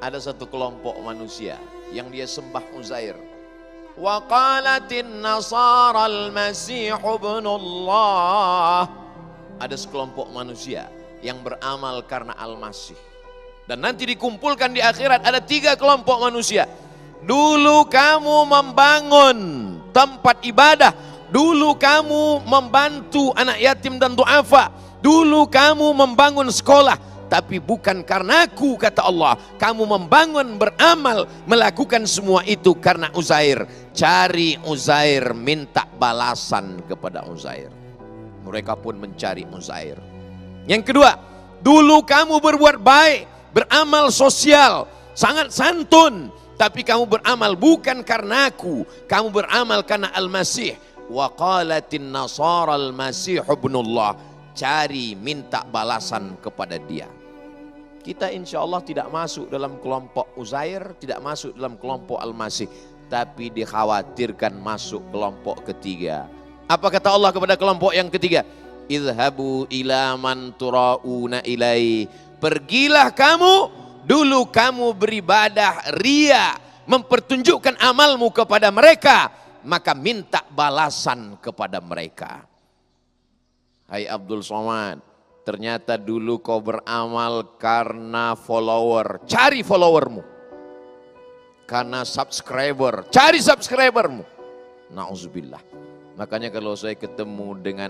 ada satu kelompok manusia yang dia sembah Uzair. Wa qalatin nasara al-masih ibnullah. Ada sekelompok manusia yang beramal karena Al-Masih. Dan nanti dikumpulkan di akhirat ada 3 kelompok manusia. Dulu kamu membangun tempat ibadah, dulu kamu membantu anak yatim dan duafa, dulu kamu membangun sekolah, tapi bukan karena aku, kata Allah. Kamu membangun, beramal, melakukan semua itu karena Uzair. Cari Uzair, minta balasan kepada Uzair. Mereka pun mencari Uzair. Yang kedua, dulu kamu berbuat baik, beramal sosial, sangat santun, tapi kamu beramal bukan karena aku, kamu beramal karena Al-Masih. Wa qalatin nasara al-masih ibnullah. Cari, minta balasan kepada dia. Kita insya Allah tidak masuk dalam kelompok Uzair, tidak masuk dalam kelompok Al-Masih, tapi dikhawatirkan masuk kelompok ketiga. Apa kata Allah kepada kelompok yang ketiga? Idhabu ila man turauna ilai. Pergilah kamu, dulu kamu beribadah ria, mempertunjukkan amalmu kepada mereka, maka minta balasan kepada mereka. Hai Abdul Somad, ternyata dulu kau beramal karena follower, cari followermu. Karena subscriber, cari subscribermu. Na'udzubillah. Makanya kalau saya ketemu dengan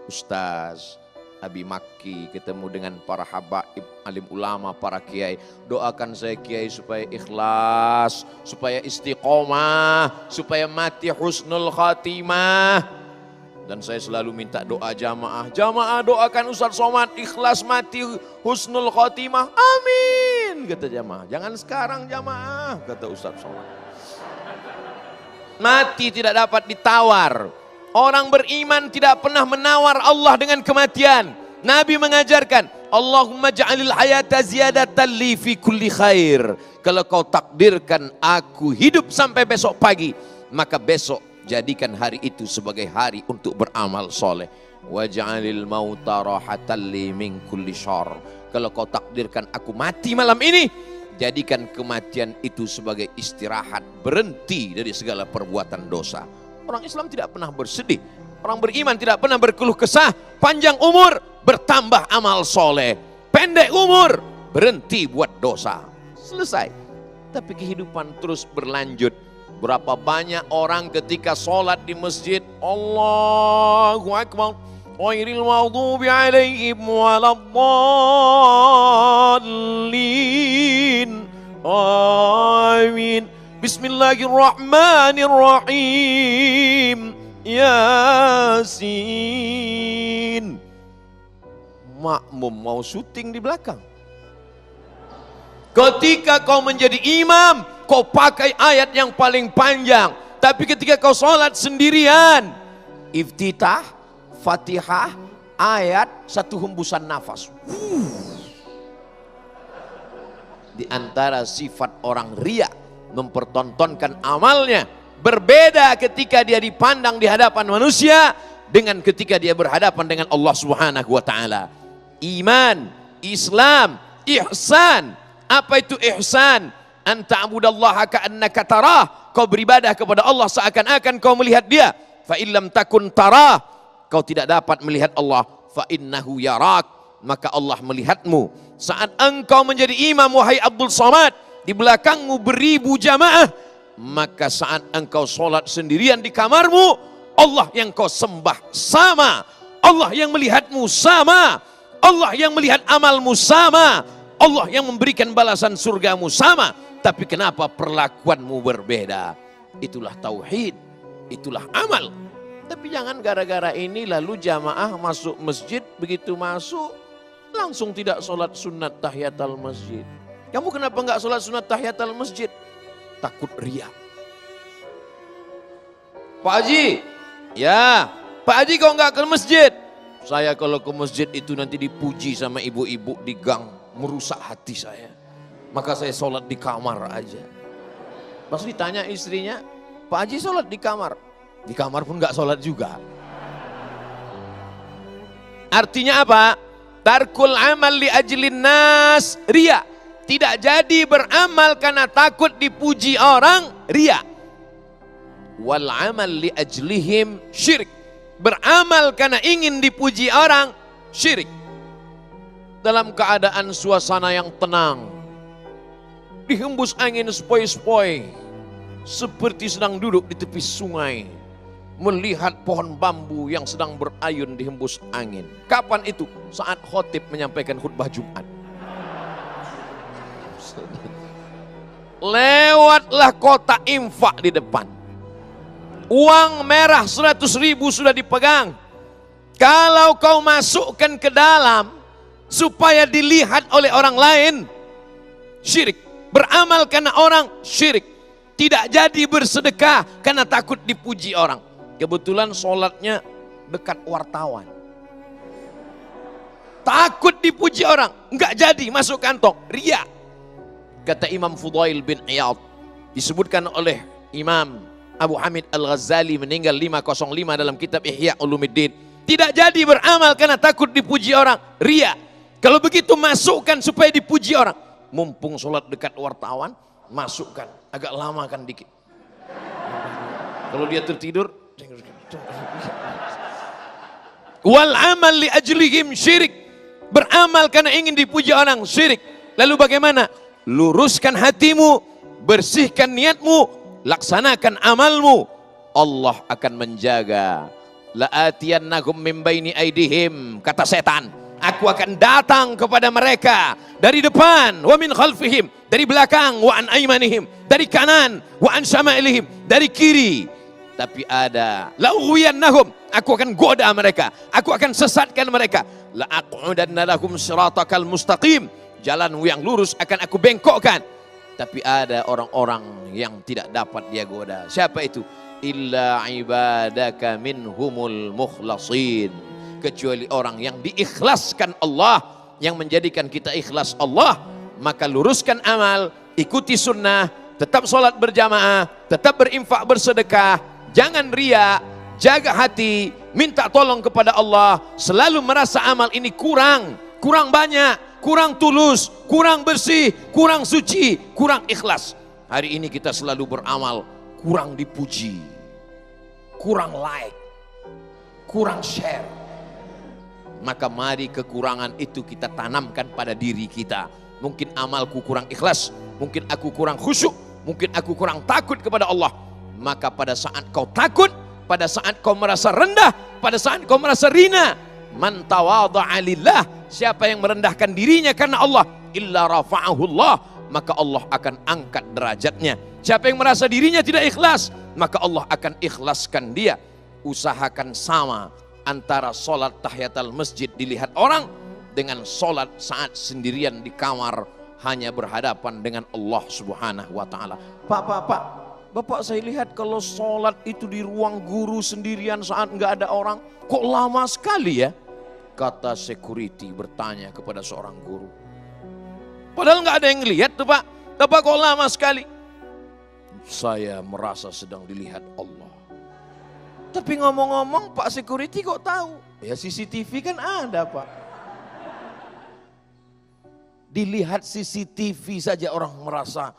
Ustaz Abi Makki, ketemu dengan para habaib, alim ulama, para kiai, doakan saya kiai supaya ikhlas, supaya istiqomah, supaya mati husnul khatimah. Dan saya selalu minta doa jamaah. Jamaah doakan Ustaz Somad ikhlas mati husnul khatimah. Amin, kata jamaah. Jangan sekarang jamaah, kata Ustaz Somad. Mati tidak dapat ditawar. Orang beriman tidak pernah menawar Allah dengan kematian. Nabi mengajarkan, Allahumma ja'alil hayata ziyadatan li fi kulli khair. Kalau kau takdirkan aku hidup sampai besok pagi, maka besok jadikan hari itu sebagai hari untuk beramal soleh. Wa ja'alil mauta rahatan li min kulli syarr. Kalau kau takdirkan aku mati malam ini, jadikan kematian itu sebagai istirahat, berhenti dari segala perbuatan dosa. Orang Islam tidak pernah bersedih, orang beriman tidak pernah berkeluh kesah. Panjang umur, bertambah amal soleh. Pendek umur, berhenti buat dosa. Selesai. Tapi kehidupan terus berlanjut. Berapa banyak orang ketika sholat di masjid, Allahu Akbar, ghairil maghdubi alaihim waladdallin, amin. Bismillahirrahmanirrahim. Yasin. Makmum mau syuting di belakang. Ketika kau menjadi imam, kau pakai ayat yang paling panjang. Tapi ketika kau sholat sendirian, iftitah, fatihah, ayat, satu hembusan nafas. Di antara sifat orang riya, mempertontonkan amalnya, berbeda ketika dia dipandang di hadapan manusia dengan ketika dia berhadapan dengan Allah Subhanahu wa taala. Iman, Islam, ihsan. Apa itu ihsan? Anta abudallaha ka'annaka tarah. Kau beribadah kepada Allah seakan-akan kau melihat dia. Fa illam takun tarah, kau tidak dapat melihat Allah. Fa innahu yarak, maka Allah melihatmu. Saat engkau menjadi imam wahai Abdul Somad, di belakangmu beribu jamaah, maka saat engkau sholat sendirian di kamarmu, Allah yang kau sembah sama, Allah yang melihatmu sama, Allah yang melihat amalmu sama, Allah yang memberikan balasan surgamu sama. Tapi kenapa perlakuanmu berbeda? Itulah tauhid, itulah amal. Tapi jangan gara-gara ini lalu jamaah masuk masjid, begitu masuk langsung tidak sholat sunat tahiyatul masjid. Kamu kenapa enggak sholat sunat tahiyatul masjid? Takut riya. Pak Haji, ya Pak Haji kok enggak ke masjid? Saya kalau ke masjid itu nanti dipuji sama ibu-ibu di gang, merusak hati saya. Maka saya sholat di kamar aja. Pas ditanya istrinya, Pak Haji sholat di kamar pun enggak sholat juga. Artinya apa? Tarkul amal li ajlin nas, riya. Tidak jadi beramal karena takut dipuji orang, riya. Wal amal li ajlihim syirik. Beramal karena ingin dipuji orang, syirik. Dalam keadaan suasana yang tenang, dihembus angin sepoi-sepoi, seperti sedang duduk di tepi sungai, melihat pohon bambu yang sedang berayun dihembus angin. Kapan itu? Saat khotib menyampaikan khutbah Jumat. Lewatlah kotak infak di depan. Uang merah 100.000 sudah dipegang. Kalau kau masukkan ke dalam supaya dilihat oleh orang lain, syirik. Beramal karena orang, syirik. Tidak jadi bersedekah karena takut dipuji orang. Kebetulan sholatnya dekat wartawan. Takut dipuji orang, enggak jadi masuk kantong, riya. Kata Imam Fudail bin Iyad, disebutkan oleh Imam Abu Hamid Al-Ghazali meninggal 505 dalam kitab Ihya Ulumuddin. Tidak jadi beramal karena takut dipuji orang, riya. Kalau begitu masukkan supaya dipuji orang. Mumpung sholat dekat wartawan, masukkan. Agak lama kan dikit. Kalau dia tertidur, wal amal li ajlihim syirik. Beramal karena ingin dipuji orang, syirik. Lalu bagaimana? Luruskan hatimu, bersihkan niatmu, laksanakan amalmu. Allah akan menjaga. La'atiyannahum min baini aidihim, kata setan. Aku akan datang kepada mereka dari depan, wa min khalfihim, dari belakang, wa an aymanihim, dari kanan, wa an syama'ilihim, dari kiri. Tapi ada la'ughwiyannahum, aku akan goda mereka, aku akan sesatkan mereka. La'aq'udanna lahum siratakal mustaqim, jalan yang lurus akan aku bengkokkan. Tapi ada orang-orang yang tidak dapat dia goda. Siapa itu? Illa ibadaka minhumul mukhlasin. Kecuali orang yang diikhlaskan Allah, yang menjadikan kita ikhlas Allah. Maka luruskan amal, ikuti sunnah, tetap sholat berjamaah, tetap berinfak bersedekah, jangan riya, jaga hati, minta tolong kepada Allah. Selalu merasa amal ini kurang banyak, kurang tulus, kurang bersih, kurang suci, kurang ikhlas. Hari ini kita selalu beramal, kurang dipuji, kurang like, kurang share. Maka mari kekurangan itu kita tanamkan pada diri kita. Mungkin amalku kurang ikhlas, mungkin aku kurang khusyuk, mungkin aku kurang takut kepada Allah. Maka pada saat kau takut, pada saat kau merasa rendah, pada saat kau merasa rina, man tawadha'a lillah, siapa yang merendahkan dirinya karena Allah, illa rafa'ahu Allah, maka Allah akan angkat derajatnya. Siapa yang merasa dirinya tidak ikhlas, maka Allah akan ikhlaskan dia. Usahakan sama antara sholat tahiyatul masjid dilihat orang dengan sholat saat sendirian di kamar hanya berhadapan dengan Allah Subhanahu wa ta'ala. Bapak saya lihat kalau sholat itu di ruang guru sendirian saat nggak ada orang, kok lama sekali ya? Kata security bertanya kepada seorang guru. Padahal nggak ada yang lihat tuh Pak. Bapak kok lama sekali? Saya merasa sedang dilihat Allah. Tapi ngomong-ngomong Pak security kok tahu? Ya CCTV kan ada Pak. Dilihat CCTV saja orang merasa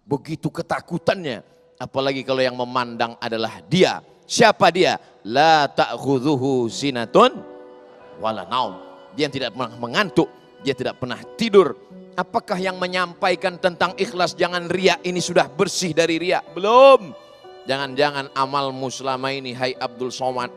begitu ketakutannya. Apalagi kalau yang memandang adalah dia. Siapa dia? La ta'khudhuhu sinatun wala naum. Dia tidak pernah mengantuk, dia tidak pernah tidur. Apakah yang menyampaikan tentang ikhlas jangan riya ini sudah bersih dari riya? Belum. Jangan-jangan amalmu selama ini hai Abdul Somad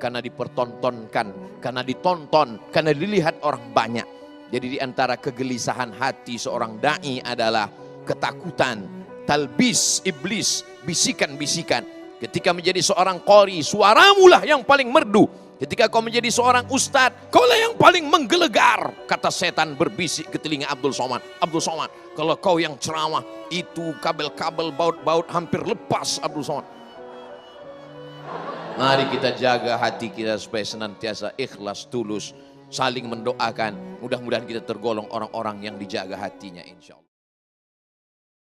karena dipertontonkan, karena ditonton, karena dilihat orang banyak. Jadi di antara kegelisahan hati seorang dai adalah ketakutan, talbis iblis, bisikan-bisikan. Ketika menjadi seorang qori, suaramu lah yang paling merdu. Ketika kau menjadi seorang ustadz, kau lah yang paling menggelegar. Kata setan berbisik ke telinga Abdul Somad. Abdul Somad, kalau kau yang ceramah, itu kabel-kabel baut-baut hampir lepas Abdul Somad. Mari kita jaga hati kita supaya senantiasa ikhlas, tulus, saling mendoakan. Mudah-mudahan kita tergolong orang-orang yang dijaga hatinya insya Allah.